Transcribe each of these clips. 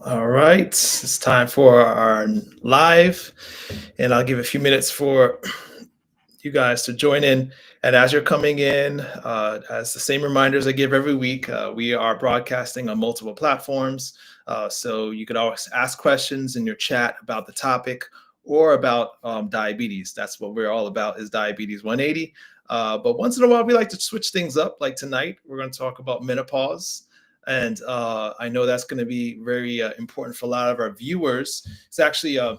All right, it's time for our live, and I'll give a few minutes for you guys to join in. And as you're coming in, as the same reminders I give every week, we are broadcasting on multiple platforms. So you could always ask questions in your chat about the topic or about diabetes. That's what we're all about is diabetes 180. But once in a while, we like to switch things up. Like tonight, we're going to talk about menopause. And I know that's going to be very important for a lot of our viewers. It's actually a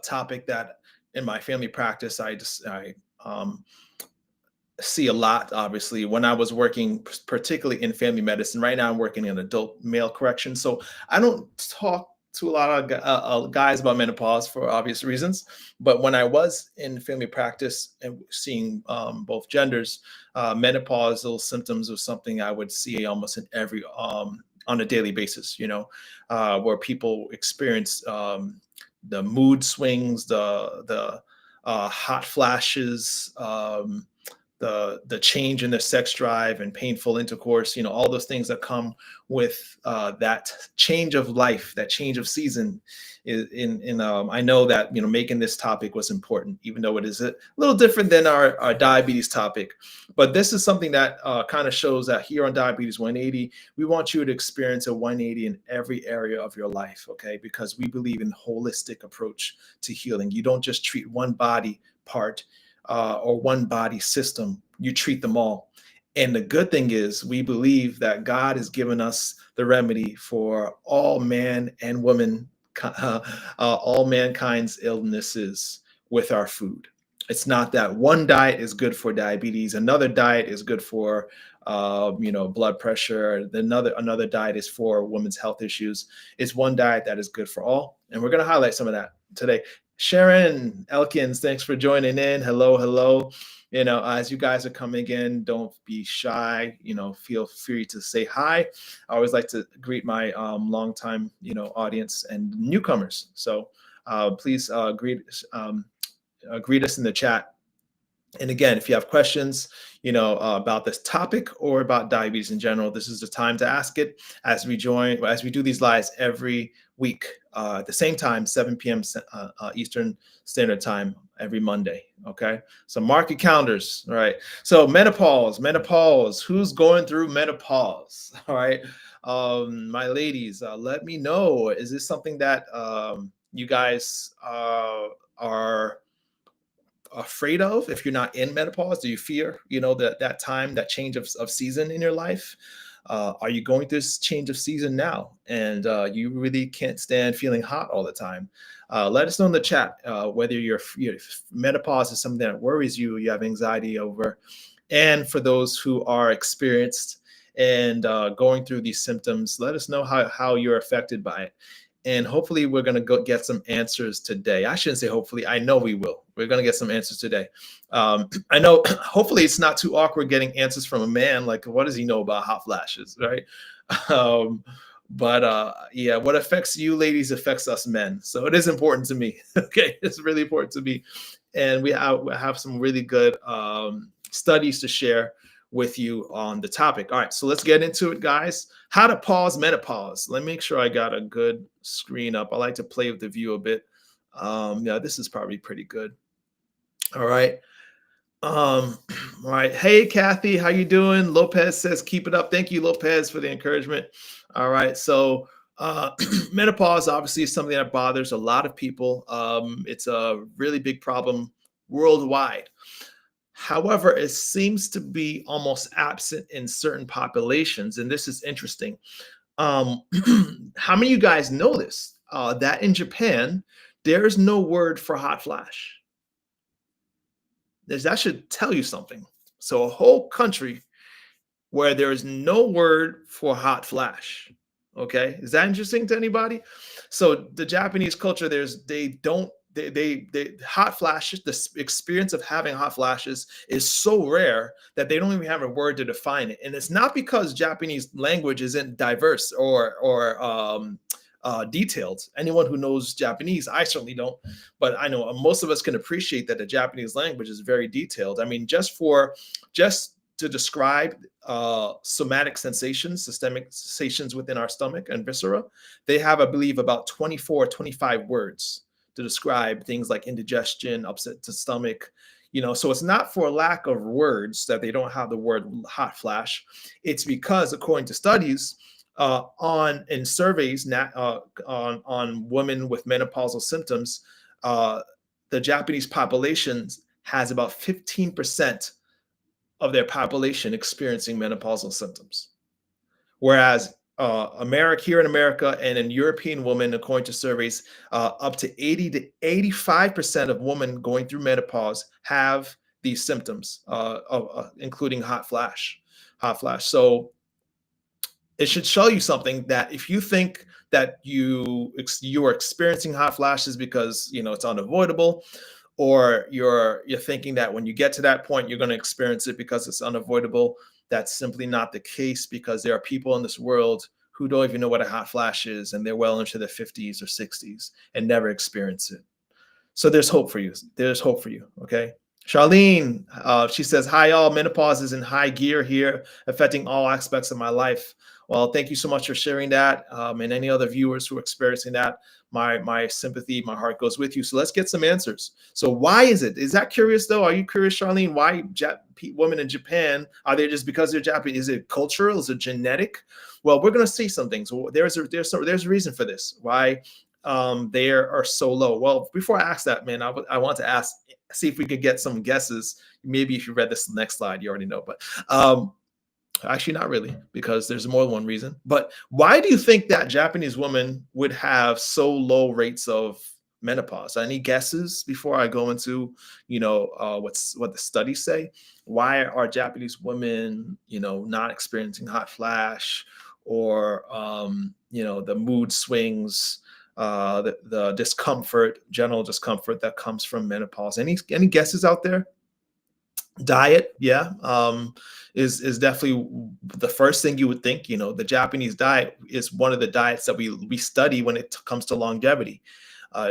topic that in my family practice I see a lot. Obviously, when I was working, particularly in family medicine. Right now, I'm working in adult male correction, so I don't talk to a lot of guys about menopause for obvious reasons. But when I was in family practice and seeing both genders, menopausal symptoms was something I would see almost in every on a daily basis. Where people experience the mood swings, the hot flashes, the change in their sex drive and painful intercourse, all those things that come with that change of life, that change of season. I know that making this topic was important, even though it is a little different than our diabetes topic. But this is something that kind of shows that here on Diabetes 180, we want you to experience a 180 in every area of your life, okay? Because we believe in holistic approach to healing. You don't just treat one body part or one body system, you treat them all. And the good thing is, we believe that God has given us the remedy for all man and woman, all mankind's illnesses with our food. It's not that one diet is good for diabetes, another diet is good for blood pressure, another diet is for women's health issues. It's one diet that is good for all, and we're going to highlight some of that today. Sharon Elkins, thanks for joining in. Hello, hello. As you guys are coming in, don't be shy. Feel free to say hi. I always like to greet my longtime, audience and newcomers. So please greet us in the chat. And again, if you have questions, about this topic or about diabetes in general, this is the time to ask it as we do these lives every week at the same time, 7 p.m. Eastern Standard Time every Monday. Okay, so mark your calendars. All right. So menopause. Who's going through menopause? All right, my ladies, let me know. Is this something that you guys are afraid of? If you're not in menopause, do you fear that time, that change of season in your life? Are you going through this change of season now and you really can't stand feeling hot all the time? Let us know in the chat whether menopause is something that worries you, you have anxiety over. And for those who are experienced and going through these symptoms, let us know how you're affected by it. And hopefully we're going to go get some answers today. I shouldn't say hopefully. I know we will. We're going to get some answers today. I know hopefully it's not too awkward getting answers from a man. Like, what does he know about hot flashes, right? Yeah, what affects you ladies affects us men. So it is important to me. Okay, it's really important to me. And we have some really good studies to share with you on the topic. All right, so let's get into it, guys. How to pause menopause. Let me make sure I got a good screen up. I like to play with the view a bit. Yeah, this is probably pretty good. All right. All right. Hey, Kathy, how you doing? Lopez says, keep it up. Thank you, Lopez, for the encouragement. All right. So menopause obviously is something that bothers a lot of people. It's a really big problem worldwide. However, it seems to be almost absent in certain populations, and this is interesting. How many of you guys know this? That in Japan, there is no word for hot flash. That should tell you something. So a whole country where there is no word for hot flash. Okay, is that interesting to anybody? So the Japanese culture, they hot flashes, the experience of having hot flashes is so rare that they don't even have a word to define it. And it's not because Japanese language isn't diverse or detailed. Anyone who knows Japanese, I certainly don't, but I know most of us can appreciate that the Japanese language is very detailed. I mean, just to describe somatic sensations, systemic sensations within our stomach and viscera. They have, I believe, about 24, 25 words to describe things like indigestion, upset to stomach. So it's not for lack of words that they don't have the word hot flash. It's because, according to studies, on in surveys on women with menopausal symptoms, uh, the Japanese population has about 15% of their population experiencing menopausal symptoms. Whereas America, here in America and in European women, according to surveys, up to 80 to 85% of women going through menopause have these symptoms, including hot flash. Hot flash. So it should show you something, that if you think that you are experiencing hot flashes because it's unavoidable, or you're thinking that when you get to that point you're going to experience it because it's unavoidable, that's simply not the case, because there are people in this world who don't even know what a hot flash is, and they're well into their 50s or 60s and never experience it. So there's hope for you. There's hope for you. Okay. Charlene, she says, hi, all. Menopause is in high gear here, affecting all aspects of my life. Well, thank you so much for sharing that. And any other viewers who are experiencing that, my sympathy, my heart goes with you. So let's get some answers. So why is it? Is that curious, though? Are you curious, Charlene, why women in Japan, are they just because they're Japanese? Is it cultural? Is it genetic? Well, we're going to see some things. There's a reason for this. Why they are so low? Well, before I ask that, man, I want to see if we could get some guesses. Maybe if you read this next slide, you already know, but actually not really, because there's more than one reason. But why do you think that Japanese women would have so low rates of menopause? Any guesses before I go into what the studies say? Why are Japanese women not experiencing hot flash, or the mood swings, the discomfort, general discomfort that comes from menopause? Any guesses out there? Diet, yeah, is definitely the first thing you would think. The Japanese diet is one of the diets that we study when it comes to longevity.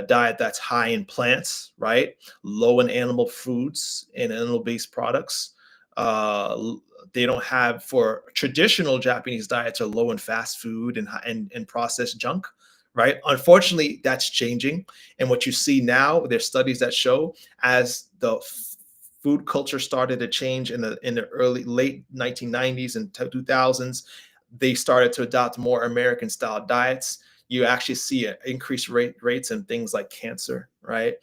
Diet that's high in plants, right? Low in animal foods and animal-based products. They don't have, for traditional Japanese diets, are low in fast food and processed junk, right? Unfortunately, that's changing. And what you see now, there's studies that show, as the food culture started to change in the late 1990s and 2000s, they started to adopt more American style diets. You actually see increased rates in things like cancer, right?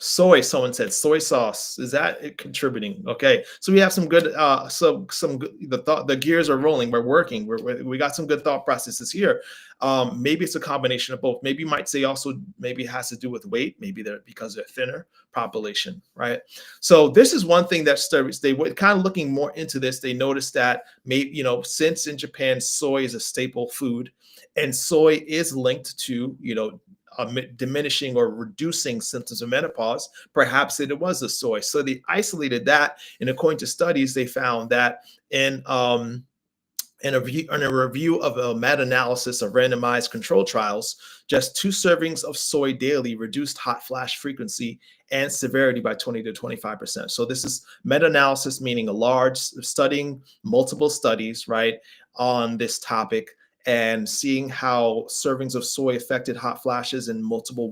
Soy, someone said soy sauce, is that it contributing? Okay, so we have some good the gears are rolling, we're working, we got some good thought processes here. Maybe it's a combination of both. Maybe you might say also, maybe it has to do with weight, maybe because they're thinner population, right? So this is one thing that studies, they were kind of looking more into this. They noticed that maybe, since in Japan soy is a staple food, and soy is linked to diminishing or reducing symptoms of menopause, perhaps it was the soy. So they isolated that, and according to studies, they found that in a review of a meta-analysis of randomized control trials, just 2 servings of soy daily reduced hot flash frequency and severity by 20 to 25%. So this is meta-analysis, meaning a large studying multiple studies, right, on this topic, and seeing how servings of soy affected hot flashes in multiple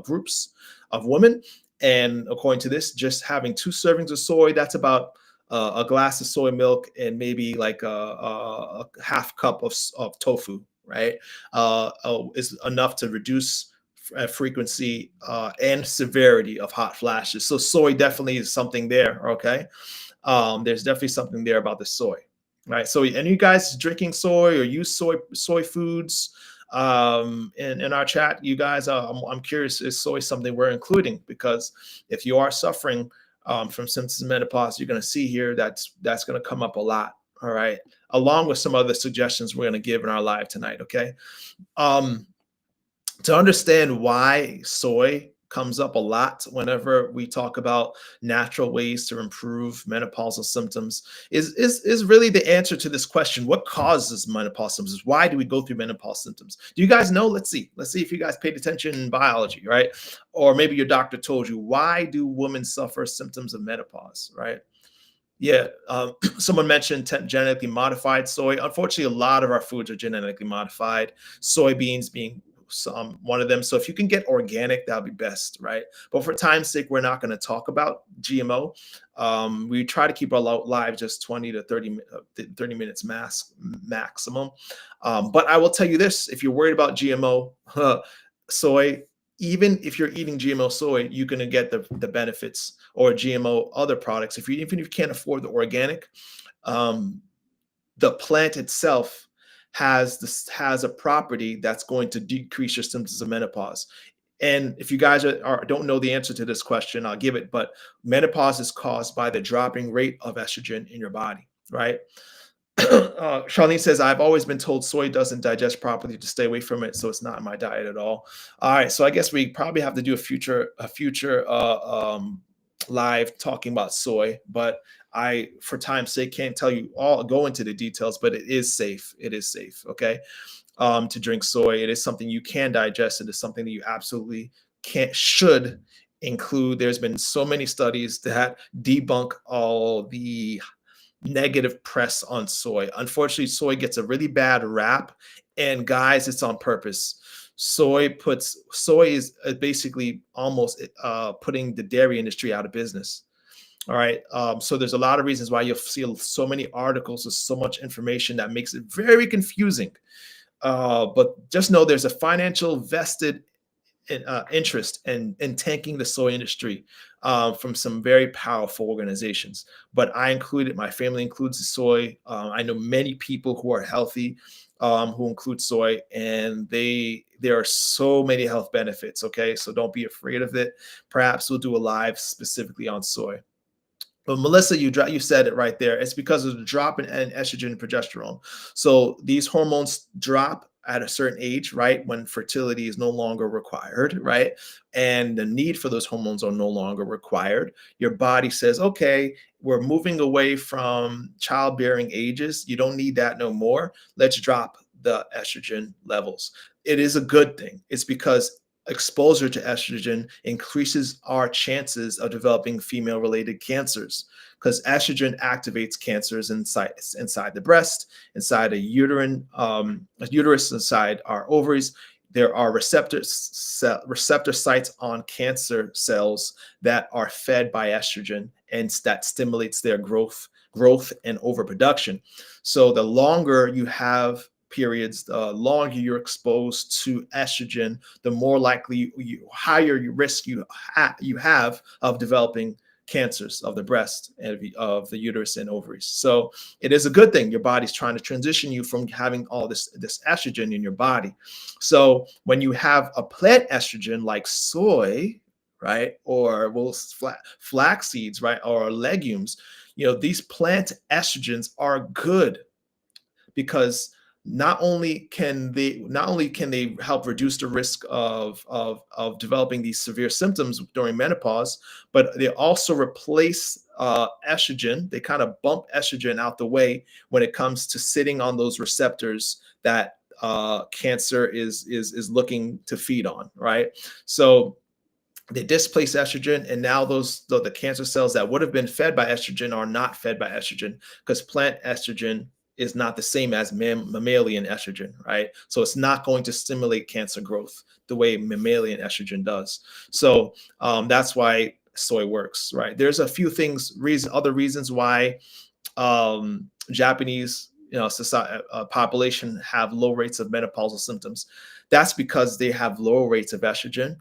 groups of women. And according to this, just having 2 servings of soy, that's about a glass of soy milk and maybe like a half cup of tofu, right? Is enough to reduce frequency and severity of hot flashes. So soy definitely is something there, okay? There's definitely something there about the soy. Right. So, any you guys drinking soy or use soy foods in our chat? You guys, I'm curious, is soy something we're including? Because if you are suffering from symptoms of menopause, you're going to see here that's going to come up a lot. All right, along with some other suggestions we're going to give in our live tonight. Okay. To understand why soy comes up a lot whenever we talk about natural ways to improve menopausal symptoms is really the answer to this question: what causes menopause symptoms? Why do we go through menopause symptoms? Do you guys know? Let's see if you guys paid attention in biology, right? Or maybe your doctor told you, why do women suffer symptoms of menopause, right? Yeah, someone mentioned genetically modified soy. Unfortunately, a lot of our foods are genetically modified. Soybeans being some one of them. So if you can get organic, that'll be best, right? But for time's sake, we're not going to talk about GMO. We try to keep our live just 20 to 30 minutes maximum. But I will tell you this: if you're worried about GMO soy, even if you're eating GMO soy, you're going to get the benefits or GMO other products. If you even if you can't afford the organic, um, the plant itself has a property that's going to decrease your symptoms of menopause. And if you guys don't know the answer to this question, I'll give it. But menopause is caused by the dropping rate of estrogen in your body, right? Charlene says, I've always been told soy doesn't digest properly to stay away from it, so it's not in my diet at all. All right, so I guess we probably have to do a future live talking about soy, but I, for time's sake, can't tell you all go into the details, but it is safe. It is safe, okay, to drink soy. It is something you can digest. It is something that you absolutely can't should include. There's been so many studies that debunk all the negative press on soy. Unfortunately, soy gets a really bad rap, and guys, it's on purpose. Soy is basically almost putting the dairy industry out of business. All right. So there's a lot of reasons why you'll see so many articles with so much information that makes it very confusing. But just know there's a financial vested interest in tanking the soy industry from some very powerful organizations. But I included, my family includes the soy. I know many people who are healthy who include soy, and there are so many health benefits. Okay, so don't be afraid of it. Perhaps we'll do a live specifically on soy. But Melissa, you said it right there. It's because of the drop in estrogen and progesterone. So these hormones drop at a certain age, right? When fertility is no longer required, right? And the need for those hormones are no longer required. Your body says, okay, we're moving away from childbearing ages. You don't need that no more. Let's drop the estrogen levels. It is a good thing. It's because exposure to estrogen increases our chances of developing female related cancers because estrogen activates cancers inside the breast, inside a uterus, inside our ovaries. There are receptor sites on cancer cells that are fed by estrogen, and that stimulates their growth and overproduction. So the longer you have periods, the longer you're exposed to estrogen, the more likely higher risk you have of developing cancers of the breast and of the uterus and ovaries. So it is a good thing. Your body's trying to transition you from having all this estrogen in your body. So when you have a plant estrogen like soy, right, or flax seeds, right, or legumes, these plant estrogens are good because not only can they help reduce the risk of developing these severe symptoms during menopause, but they also replace estrogen. They kind of bump estrogen out the way when it comes to sitting on those receptors that cancer is looking to feed on, right? So they displace estrogen, and now the cancer cells that would have been fed by estrogen are not fed by estrogen because plant estrogen is not the same as mammalian estrogen, right? So it's not going to stimulate cancer growth the way mammalian estrogen does. So that's why soy works, right? There's a few other reasons why Japanese society, population have low rates of menopausal symptoms. That's because they have low rates of estrogen.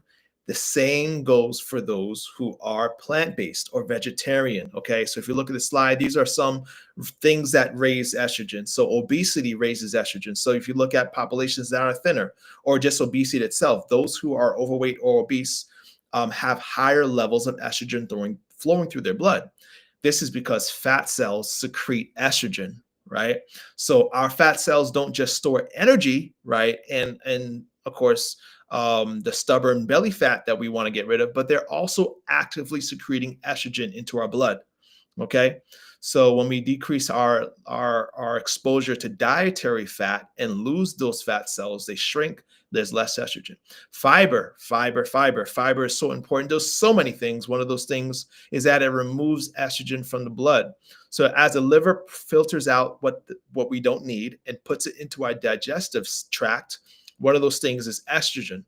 The same goes for those who are plant-based or vegetarian. Okay, so if you look at the slide, these are some things that raise estrogen. So obesity raises estrogen. So if you look at populations that are thinner, or just obesity itself, those who are overweight or obese have higher levels of estrogen flowing through their blood. This is because fat cells secrete estrogen, right? So our fat cells don't just store energy, right? And of course, the stubborn belly fat that we want to get rid of, but they're also actively secreting estrogen into our blood. Okay. So when we decrease our exposure to dietary fat and lose those fat cells, they shrink. There's less estrogen. Fiber is so important. There's so many things. One of those things is that it removes estrogen from the blood. So as the liver filters out what we don't need and puts it into our digestive tract, one of those things is estrogen.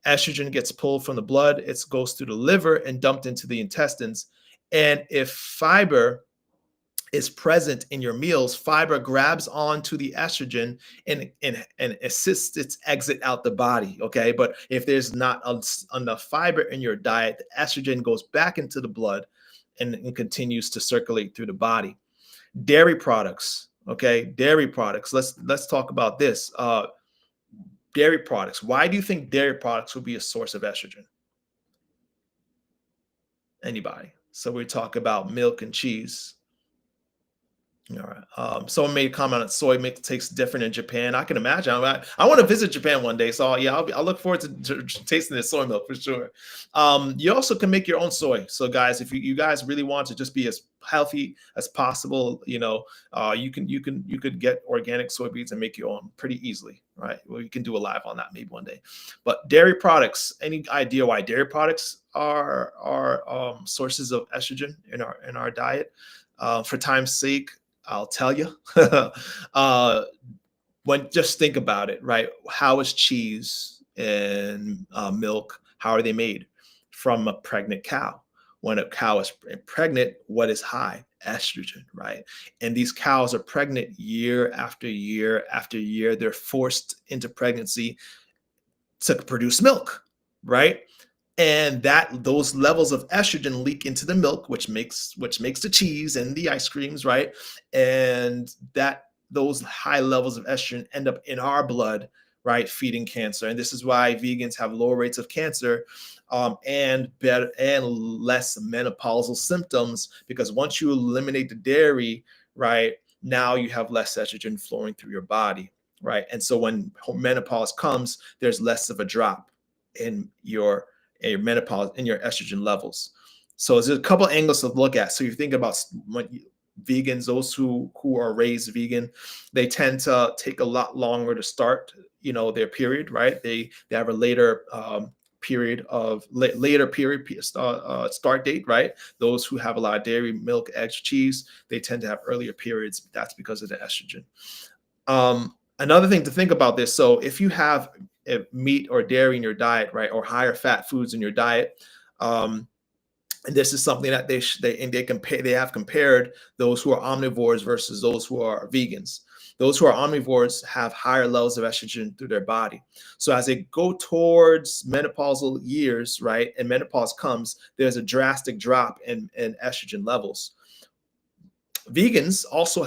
Estrogen gets pulled from the blood, it goes through the liver and dumped into the intestines. And if fiber is present in your meals, fiber grabs onto the estrogen and assists its exit out the body. Okay. But if there's not enough fiber in your diet, the estrogen goes back into the blood and continues to circulate through the body. Dairy products. Okay. Dairy products. Let's talk about this. Dairy products. Why do you think dairy products would be a source of estrogen? Anybody? So we talk about milk and cheese. All right. Someone made a comment on soy milk tastes different in Japan. I can imagine. I want to visit Japan one day, so yeah, I'll look forward to tasting the soy milk for sure. You also can make your own soy. So guys, if you guys really want to just be as healthy as possible, you could get organic soybeans and make your own pretty easily, right? Well, you can do a live on that maybe one day. But dairy products. Any idea why dairy products are sources of estrogen in our diet? For time's sake, I'll tell you. Just think about it, right? How is cheese and milk? How are they made? From a pregnant cow. When a cow is pregnant, what is high? Estrogen, right? And these cows are pregnant year after year after year. They're forced into pregnancy to produce milk, right? And those levels of estrogen leak into the milk, which makes the cheese and the ice creams, right? And those high levels of estrogen end up in our blood, right, feeding cancer. And this is why vegans have lower rates of cancer and less menopausal symptoms, because once you eliminate the dairy, right, now you have less estrogen flowing through your body, right? And so when menopause comes, there's less of a drop in your menopause in your estrogen levels. So there's a couple angles to look at. So you think about vegans, those who are raised vegan, they tend to take a lot longer to start, their period, right? They have a later start date, right? Those who have a lot of dairy, milk, eggs, cheese, they tend to have earlier periods. That's because of the estrogen. Another thing to think about this. So if you have meat or dairy in your diet, right, or higher fat foods in your diet, and this is something that they have compared those who are omnivores versus those who are vegans. Those who are omnivores have higher levels of estrogen through their body. So as they go towards menopausal years, right, and menopause comes, there's a drastic drop in estrogen levels. Vegans also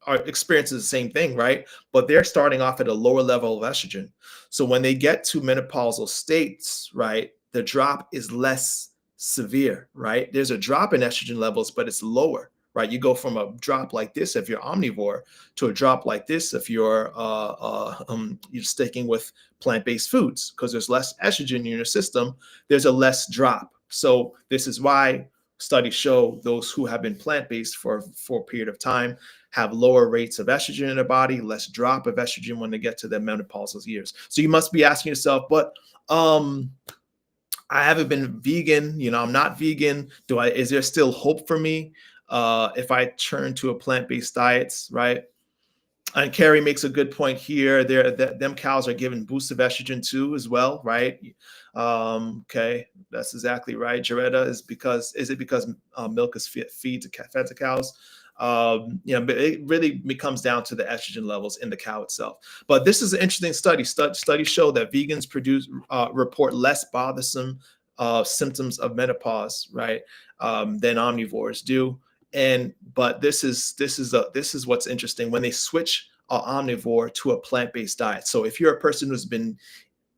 are experiencing the same thing, right? But they're starting off at a lower level of estrogen. So when they get to menopausal states, right, the drop is less severe, right? There's a drop in estrogen levels, but it's lower, right? You go from a drop like this if you're omnivore to a drop like this if you're sticking with plant-based foods, because there's less estrogen in your system. There's a less drop. So this is why studies show those who have been plant-based for a period of time have lower rates of estrogen in their body, less drop of estrogen when they get to their menopausal years. So you must be asking yourself, but I haven't been vegan, I'm not vegan. Is there still hope for me if I turn to a plant-based diets, right? And Carrie makes a good point here. Them cows are given boosts of estrogen too, as well, right? Okay, that's exactly right. Jaretta, is it because milk is fed to cows? But it really comes down to the estrogen levels in the cow itself. But this is an interesting study. Studies show that vegans report less bothersome symptoms of menopause, right, than omnivores do. But this is what's interesting when they switch an omnivore to a plant-based diet. So if you're a person who's been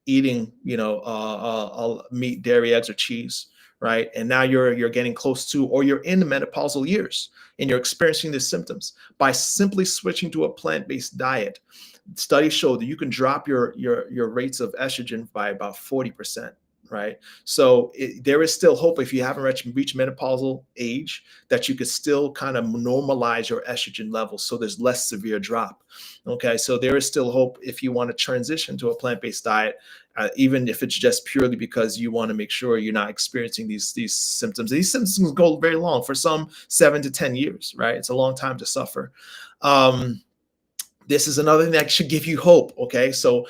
eating, meat, dairy, eggs, or cheese, right, and now you're getting close to, or you're in the menopausal years and you're experiencing the symptoms, by simply switching to a plant-based diet, studies show that you can drop your rates of estrogen by about 40%. right? So there is still hope if you haven't reached menopausal age that you could still kind of normalize your estrogen levels so there's less severe drop. Okay, so there is still hope if you want to transition to a plant-based diet, even if it's just purely because you want to make sure you're not experiencing these symptoms. These symptoms go very long, for some 7 to 10 years, right? It's a long time to suffer. Um, this is another thing that should give you hope. Okay, so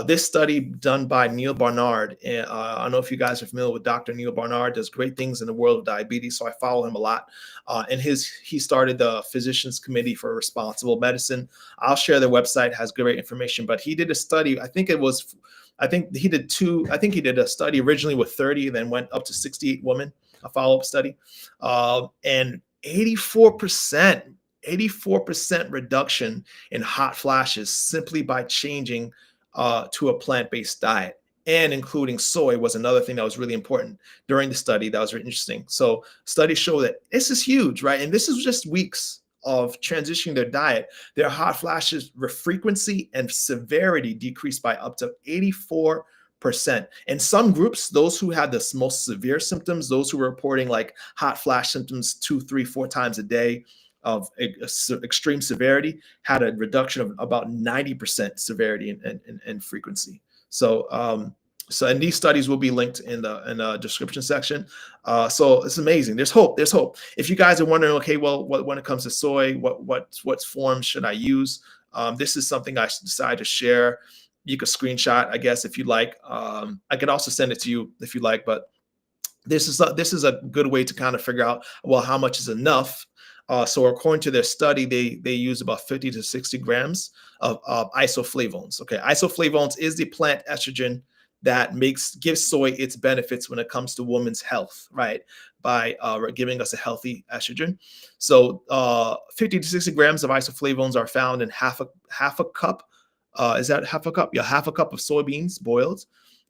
this study done by Neil Barnard, and I don't know if you guys are familiar with Dr. Neil Barnard, does great things in the world of diabetes, so I follow him a lot. And he started the Physicians Committee for Responsible Medicine. I'll share their website, has great information. But he did a study. I think he did two. I think he did a study originally with 30, then went up to 68 women, a follow-up study, and 84%. 84% reduction in hot flashes simply by changing to a plant-based diet, and including soy was another thing that was really important during the study. That was really interesting. So studies show that this is huge, right? And this is just weeks of transitioning their diet. Their hot flashes frequency and severity decreased by up to 84%. In some groups, those who had the most severe symptoms, those who were reporting like hot flash symptoms 2, 3, 4 times a day of extreme severity, had a reduction of about 90% severity and frequency. So and these studies will be linked in the description section. So it's amazing. There's hope. There's hope. If you guys are wondering, okay, well, when it comes to soy, what forms should I use? This is something I decided to share. You could screenshot, I guess, if you like. I could also send it to you if you like, but this is a good way to kind of figure out, well, how much is enough. So according to their study, they use about 50 to 60 grams of isoflavones. Okay, isoflavones is the plant estrogen that gives soy its benefits when it comes to women's health, right? By giving us a healthy estrogen. So 50 to 60 grams of isoflavones are found in half a cup. Is that half a cup? Yeah, half a cup of soybeans boiled.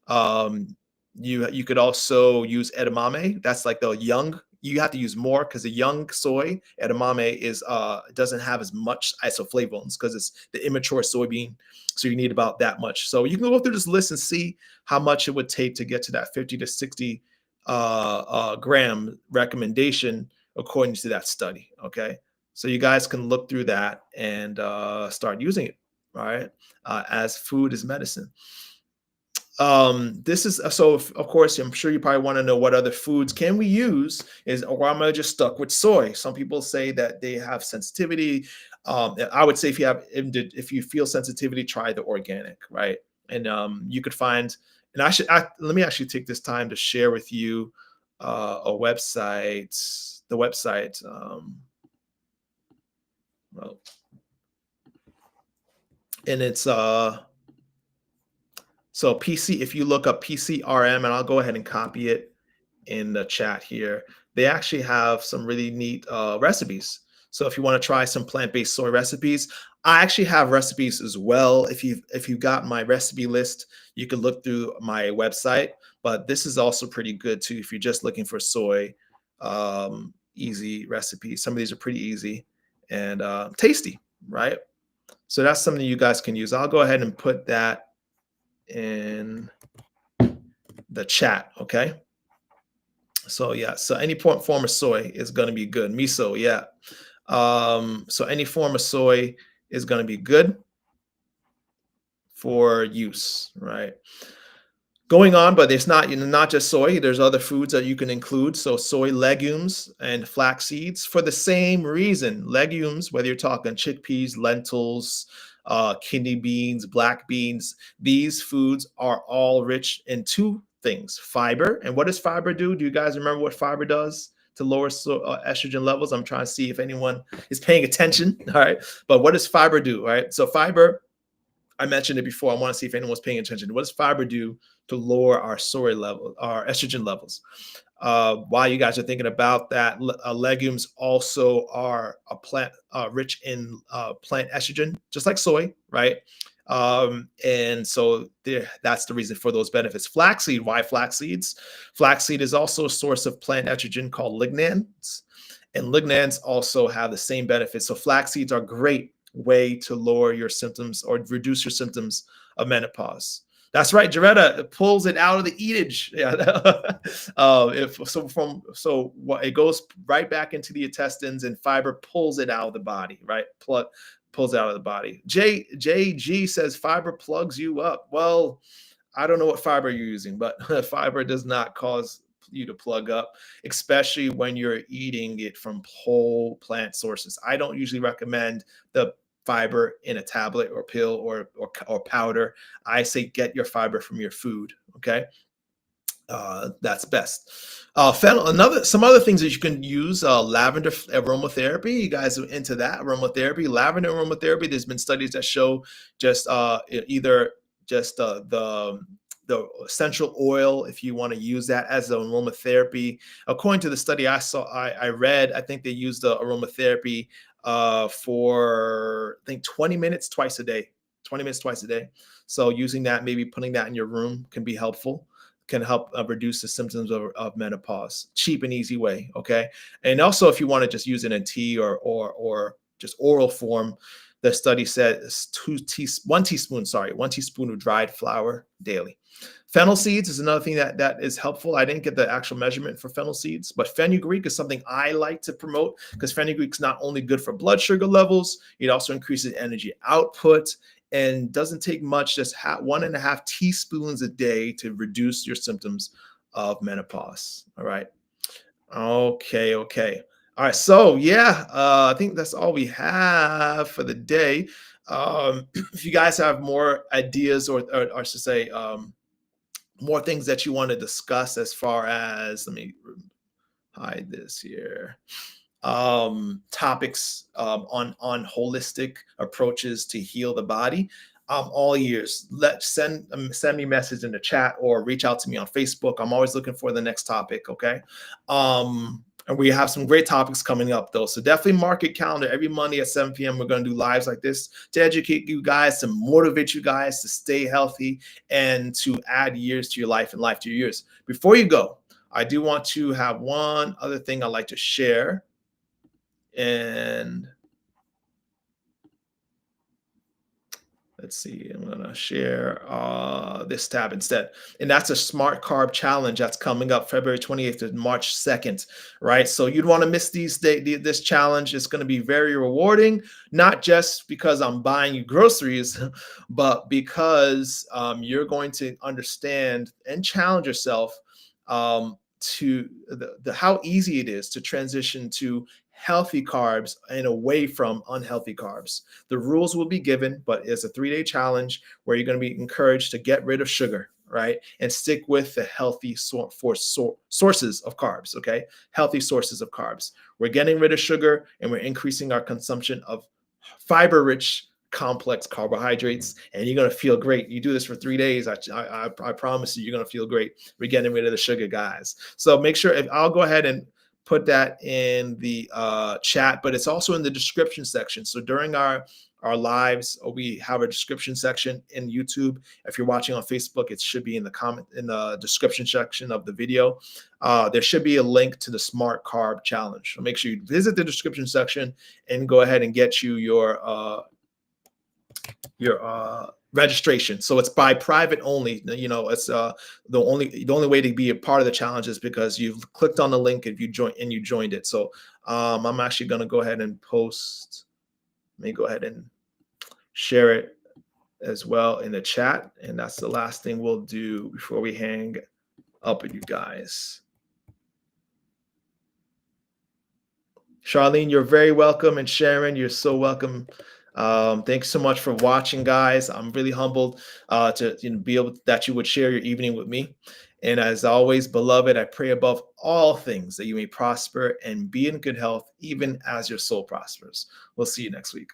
Um, you could also use edamame. That's like the young. You have to use more because the young soy edamame doesn't have as much isoflavones because it's the immature soybean. So you need about that much. So you can go through this list and see how much it would take to get to that 50 to 60 gram recommendation according to that study. Okay, so you guys can look through that and start using it. All right, as food is medicine. This is so of course I'm sure you probably want to know what other foods can we use, or am I just stuck with soy? Some people say that they have sensitivity. I would say if you feel sensitivity, try the organic, right? And you could find, and let me actually take this time to share with you a website, the website. Well, and it's so PC, if you look up PCRM, and I'll go ahead and copy it in the chat here, they actually have some really neat recipes. So if you want to try some plant-based soy recipes, I actually have recipes as well. If you've got my recipe list, you can look through my website. But this is also pretty good too if you're just looking for soy easy recipes. Some of these are pretty easy and tasty, right? So that's something you guys can use. I'll go ahead and put that in the chat. Okay, so yeah, so any form of soy is going to be good. Miso, yeah. So any form of soy is going to be good for use, right? Going on, but it's not, not just soy. There's other foods that you can include. So soy legumes and flax seeds for the same reason. Legumes, whether you're talking chickpeas, lentils, kidney beans, black beans, these foods are all rich in two things: fiber. And what does fiber do? Do you guys remember what fiber does to lower estrogen levels? I'm trying to see if anyone is paying attention. All right, but what does fiber do? All right, so fiber, I mentioned it before. I want to see if anyone's paying attention. What does fiber do to lower our soy level, our estrogen levels? While you guys are thinking about that, legumes also are a plant rich in plant estrogen, just like soy, right? And so that's the reason for those benefits. Flaxseed, why flax seeds? Flaxseed is also a source of plant estrogen called lignans, and lignans also have the same benefits. So flax seeds are great way to lower your symptoms or reduce your symptoms of menopause. That's right, Jaretta pulls it out of the eatage. Yeah, if so, from so what it goes right back into the intestines, and fiber pulls it out of the body. Right, pulls it out of the body. JG says fiber plugs you up. Well, I don't know what fiber you're using, but fiber does not cause you to plug up, especially when you're eating it from whole plant sources. I don't usually recommend the fiber in a tablet or pill or powder. I say get your fiber from your food. Okay, that's best. Fennel, some other things that you can use. Lavender aromatherapy. You guys are into that aromatherapy? Lavender aromatherapy. There's been studies that show just either just the essential oil, if you want to use that as an aromatherapy. According to the study I read, I think they used the aromatherapy for I think 20 minutes twice a day. 20 minutes twice a day. So using that, maybe putting that in your room can be helpful, can help reduce the symptoms of menopause. Cheap and easy way, okay? And also, if you want to just use it in tea or just oral form, the study said one teaspoon of dried flour daily. Fennel seeds is another thing that is helpful. I didn't get the actual measurement for fennel seeds, but fenugreek is something I like to promote because fenugreek is not only good for blood sugar levels, it also increases energy output and doesn't take much, just 1.5 teaspoons a day to reduce your symptoms of menopause. All right. Okay. Okay. All right. So yeah, I think that's all we have for the day. If you guys have more ideas or I should say, more things that you want to discuss as far as, let me hide this here, topics on holistic approaches to heal the body, all years, send me a message in the chat or reach out to me on Facebook. I'm always looking for the next topic. Okay. And we have some great topics coming up though, so definitely mark your calendar. Every Monday at 7 p.m. we're going to do lives like this to educate you guys, to motivate you guys to stay healthy and to add years to your life and life to your years. Before you go, I do want to have one other thing I'd like to share. And let's see, I'm gonna share this tab instead. And that's a smart carb challenge that's coming up February 28th to March 2nd, right? So you'd want to miss this challenge. It's going to be very rewarding, not just because I'm buying you groceries, but because you're going to understand and challenge yourself to how easy it is to transition to healthy carbs and away from unhealthy carbs. The rules will be given, but it's a 3-day challenge where you're going to be encouraged to get rid of sugar, right? And stick with the healthy sources of carbs, okay? Healthy sources of carbs. We're getting rid of sugar and we're increasing our consumption of fiber-rich complex carbohydrates, and you're going to feel great. You do this for 3 days. I promise you're going to feel great. We're getting rid of the sugar, guys. So make sure, I'll go ahead and put that in the chat, but it's also in the description section. So during our lives, we have a description section in YouTube. If you're watching on Facebook, it should be in the description section of the video. There should be a link to the Smart Carb Challenge. So make sure you visit the description section and go ahead and get you your registration. So it's by private only. You know, it's the only way to be a part of the challenge is because you've clicked on the link if you joined it. So I'm actually going to go ahead and post. Let me go ahead and share it as well in the chat, and that's the last thing we'll do before we hang up with you guys. Charlene, you're very welcome, and Sharon, you're so welcome. Thanks so much for watching, guys. I'm really humbled to be able that you would share your evening with me. And as always, beloved, I pray above all things that you may prosper and be in good health, even as your soul prospers. We'll see you next week.